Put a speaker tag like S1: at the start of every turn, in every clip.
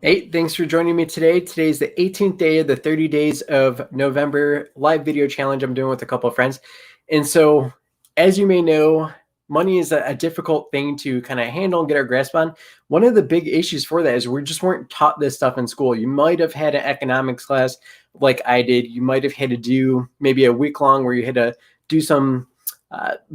S1: Hey, thanks for joining me today. Today's the 18th day of the 30 days of November live video challenge I'm doing with a couple of friends. And so, as you may know, money is a difficult thing to kind of handle and get our grasp on. One of the big issues for that is we just weren't taught this stuff in school. You might have had an economics class like I did. You might have had to do maybe a week long where you had to do some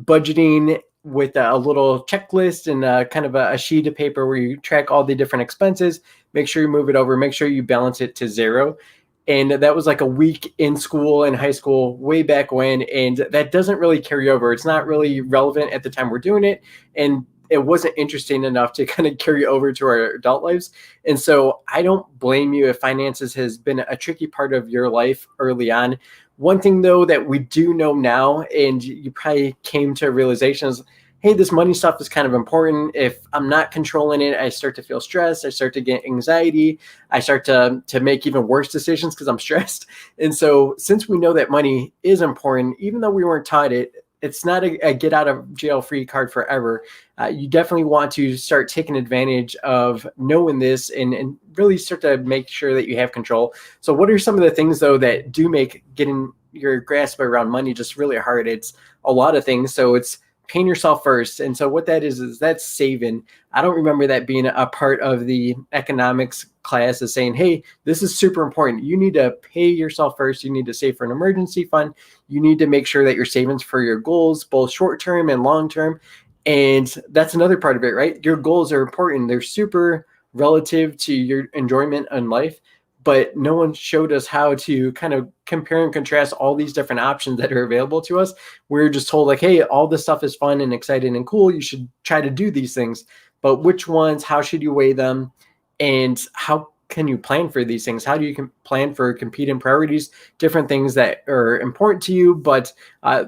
S1: budgeting with a little checklist and kind of a sheet of paper where you track all the different expenses, make sure you move it over, make sure you balance it to zero. And that was like a week in school in high school way back when. And that doesn't really carry over. It's not really relevant at the time we're doing it. And it wasn't interesting enough to kind of carry over to our adult lives. And so I don't blame you if finances has been a tricky part of your life early on. One thing though that we do know now, and you probably came to a realization is, hey, this money stuff is kind of important. If I'm not controlling it, I start to feel stressed. I start to get anxiety. I start to make even worse decisions because I'm stressed. And so since we know that money is important, even though we weren't taught it, it's not a get out of jail free card forever. You definitely want to start taking advantage of knowing this and really start to make sure that you have control. So what are some of the things though that do make getting your grasp around money just really hard? It's a lot of things. So it's paying yourself first. And so what that is that's saving. I don't remember that being a part of the economics class is saying, hey, this is super important. You need to pay yourself first. You need to save for an emergency fund. You need to make sure that your savings for your goals, both short-term and long-term. And that's another part of it, right? Your goals are important. They're super relative to your enjoyment in life, but no one showed us how to kind of compare and contrast all these different options that are available to us. We're just told like, hey, all this stuff is fun and exciting and cool. You should try to do these things, but which ones, how should you weigh them? And how can you plan for these things? How do you plan for competing priorities, different things that are important to you, but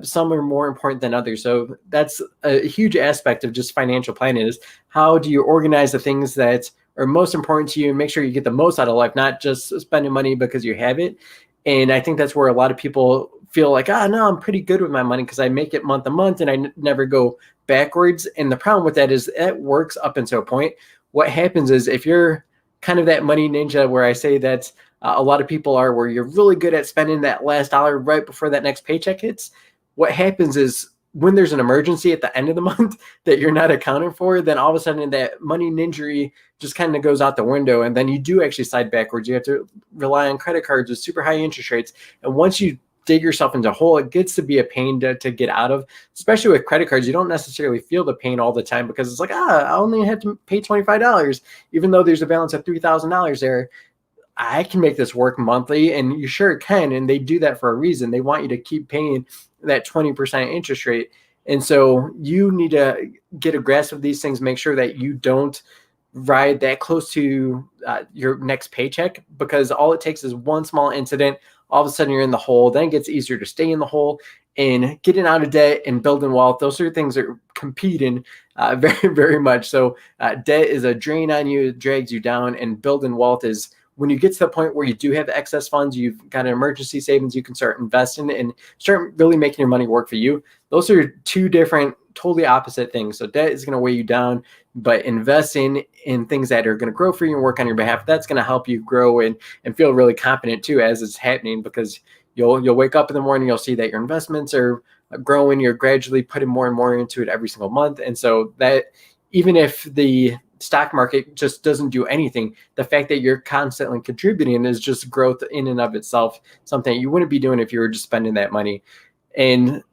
S1: some are more important than others. So that's a huge aspect of just financial planning is how do you organize the things that are most important to you and make sure you get the most out of life, not just spending money because you have it. And I think that's where a lot of people feel like, no, I'm pretty good with my money because I make it month to month and I never go backwards. And the problem with that is it works up until a point. What happens is if you're kind of that money ninja where I say that a lot of people are, where you're really good at spending that last dollar right before that next paycheck hits, what happens is when there's an emergency at the end of the month that you're not accounting for, then all of a sudden that money ninja just kind of goes out the window. And then you do actually slide backwards. You have to rely on credit cards with super high interest rates. And once you dig yourself into a hole, it gets to be a pain to get out of, especially with credit cards. You don't necessarily feel the pain all the time because it's like, I only have to pay $25, even though there's a balance of $3,000 there. I can make this work monthly, and you sure can. And they do that for a reason. They want you to keep paying that 20% interest rate. And so you need to get a grasp of these things, make sure that you don't ride that close to your next paycheck, because all it takes is one small incident. All of a sudden you're in the hole. Then it gets easier to stay in the hole, and getting out of debt and building wealth. Those are things that are competing very, very much. So debt is a drain on you. It drags you down, and building wealth is when you get to the point where you do have excess funds, you've got an emergency savings, you can start investing and start really making your money work for you. Those are two different, totally opposite things. So debt is going to weigh you down, but investing in things that are going to grow for you and work on your behalf, that's going to help you grow and feel really confident too as it's happening, because you'll wake up in the morning, you'll see that your investments are growing, you're gradually putting more and more into it every single month. And so that even if the stock market just doesn't do anything, the fact that you're constantly contributing is just growth in and of itself, something you wouldn't be doing if you were just spending that money. And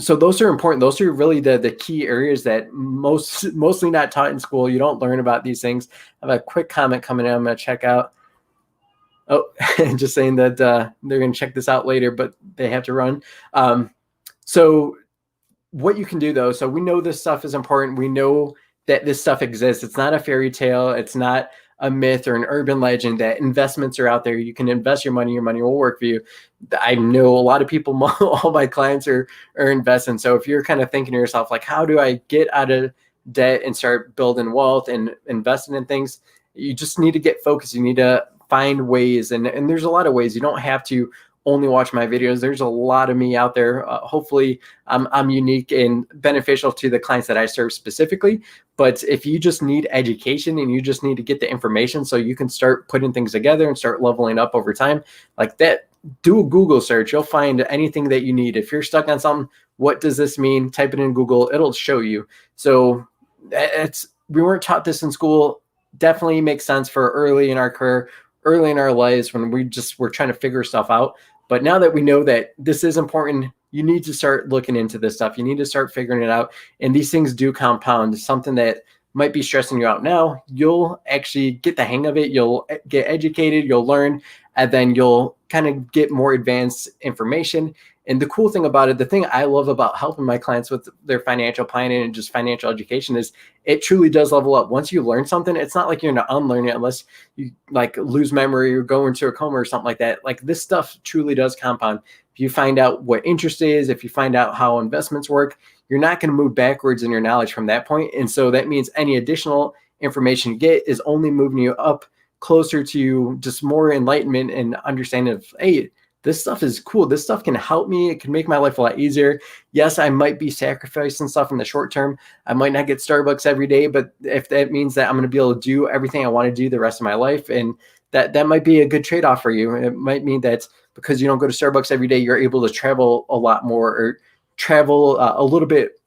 S1: so those are important. Those are really the key areas that mostly not taught in school. You don't learn about these things. I have a quick comment coming in. I'm going to check out. Oh, just saying that they're going to check this out later, but they have to run. So what you can do though, so we know this stuff is important. We know that this stuff exists. It's not a fairy tale. It's not a myth or an urban legend that investments are out there. You can invest your money will work for you. I know a lot of people, all my clients are investing. So if you're kind of thinking to yourself, like, how do I get out of debt and start building wealth and investing in things? You just need to get focused. You need to find ways. And there's a lot of ways. You don't have to only watch my videos. There's a lot of me out there. Hopefully I'm unique and beneficial to the clients that I serve specifically. But if you just need education and you just need to get the information so you can start putting things together and start leveling up over time, like that, do a Google search. You'll find anything that you need. If you're stuck on something, what does this mean? Type it in Google. It'll show you. So we weren't taught this in school. Definitely makes sense for early in our career, early in our lives when we're trying to figure stuff out. But now that we know that this is important, you need to start looking into this stuff. You need to start figuring it out. And these things do compound. Something that might be stressing you out now, you'll actually get the hang of it. You'll get educated, you'll learn, and then you'll kind of get more advanced information. And the cool thing about it, the thing I love about helping my clients with their financial planning and just financial education is it truly does level up. Once you learn something, it's not like you're going to unlearn it unless you like lose memory or go into a coma or something like that. Like this stuff truly does compound. If you find out what interest is, if you find out how investments work, you're not going to move backwards in your knowledge from that point. And so that means any additional information you get is only moving you up closer to just more enlightenment and understanding of, hey, this stuff is cool. This stuff can help me. It can make my life a lot easier. Yes, I might be sacrificing stuff in the short term. I might not get Starbucks every day, but if that means that I'm going to be able to do everything I want to do the rest of my life, and that might be a good trade-off for you. It might mean that because you don't go to Starbucks every day, you're able to travel a lot more or travel a little bit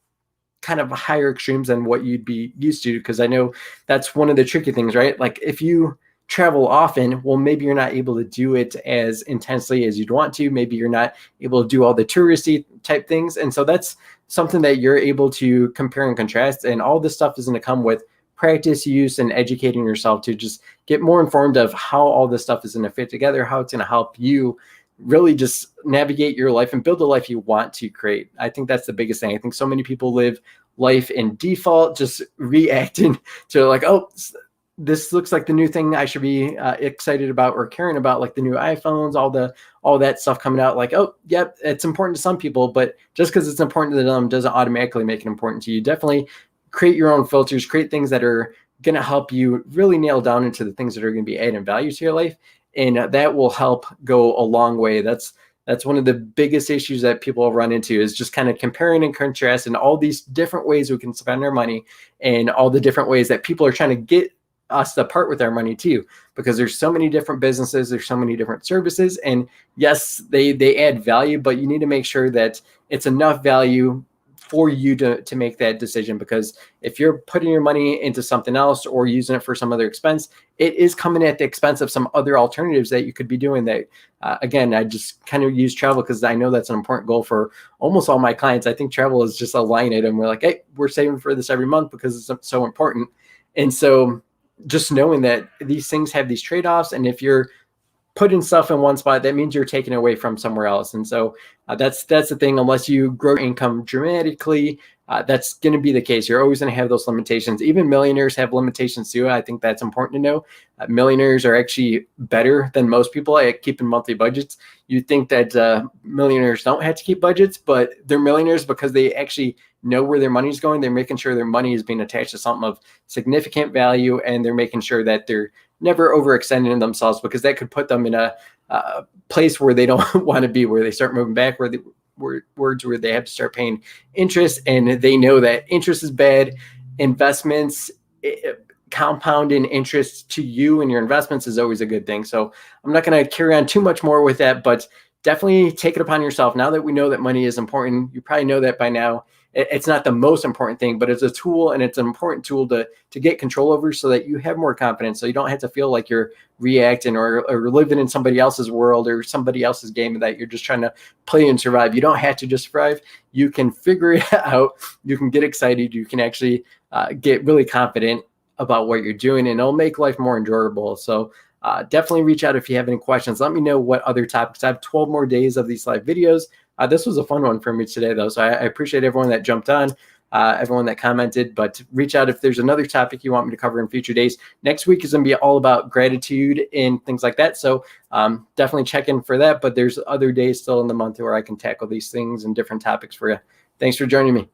S1: kind of higher extremes than what you'd be used to. Because I know that's one of the tricky things, right? Like if you travel often, well, maybe you're not able to do it as intensely as you'd want to. Maybe you're not able to do all the touristy type things. And so that's something that you're able to compare and contrast. And all this stuff is going to come with practice, use, and educating yourself to just get more informed of how all this stuff is going to fit together, how it's going to help you really just navigate your life and build the life you want to create. I think that's the biggest thing. I think so many people live life in default, just reacting to like, oh, this looks like the new thing I should be excited about or caring about, like the new iPhones, all that stuff coming out. Like, oh, yep, it's important to some people, but just because it's important to them doesn't automatically make it important to you. Definitely create your own filters, create things that are going to help you really nail down into the things that are going to be adding value to your life. And that will help go a long way. That's one of the biggest issues that people run into is just kind of comparing and contrasting all these different ways we can spend our money and all the different ways that people are trying to get us to part with our money too, because there's so many different businesses, there's so many different services, and yes, they add value, but you need to make sure that it's enough value for you to make that decision. Because if you're putting your money into something else or using it for some other expense, it is coming at the expense of some other alternatives that you could be doing. That again, I just kind of use travel because I know that's an important goal for almost all my clients. I think travel is just a line item. We're like, hey, we're saving for this every month because it's so important. And so just knowing that these things have these trade-offs, and if you're putting stuff in one spot, that means you're taking away from somewhere else. And so that's the thing. Unless you grow your income dramatically, that's going to be the case. You're always going to have those limitations. Even millionaires have limitations too. I think that's important to know. Millionaires are actually better than most people at keeping monthly budgets. You think that millionaires don't have to keep budgets, but they're millionaires because they actually know where their money is going. They're making sure their money is being attached to something of significant value, and they're making sure that they're never overextending themselves, because that could put them in a place where they don't want to be, where they start moving back, where they have to start paying interest, and they know that interest is bad. Investments, compounding interest to you and your investments is always a good thing. So I'm not going to carry on too much more with that, but definitely take it upon yourself. Now that we know that money is important, you probably know that by now. It's not the most important thing, but it's a tool, and it's an important tool to get control over, so that you have more confidence, so you don't have to feel like you're reacting or living in somebody else's world or somebody else's game that you're just trying to play and survive. You don't have to just survive. You can figure it out. You can get excited. You can actually get really confident about what you're doing, and it'll make life more enjoyable. So definitely reach out if you have any questions. Let me know what other topics. I have 12 more days of these live videos. This was a fun one for me today, though. So I appreciate everyone that jumped on, everyone that commented, but reach out if there's another topic you want me to cover in future days. Next week is going to be all about gratitude and things like that. So definitely check in for that. But there's other days still in the month where I can tackle these things and different topics for you. Thanks for joining me.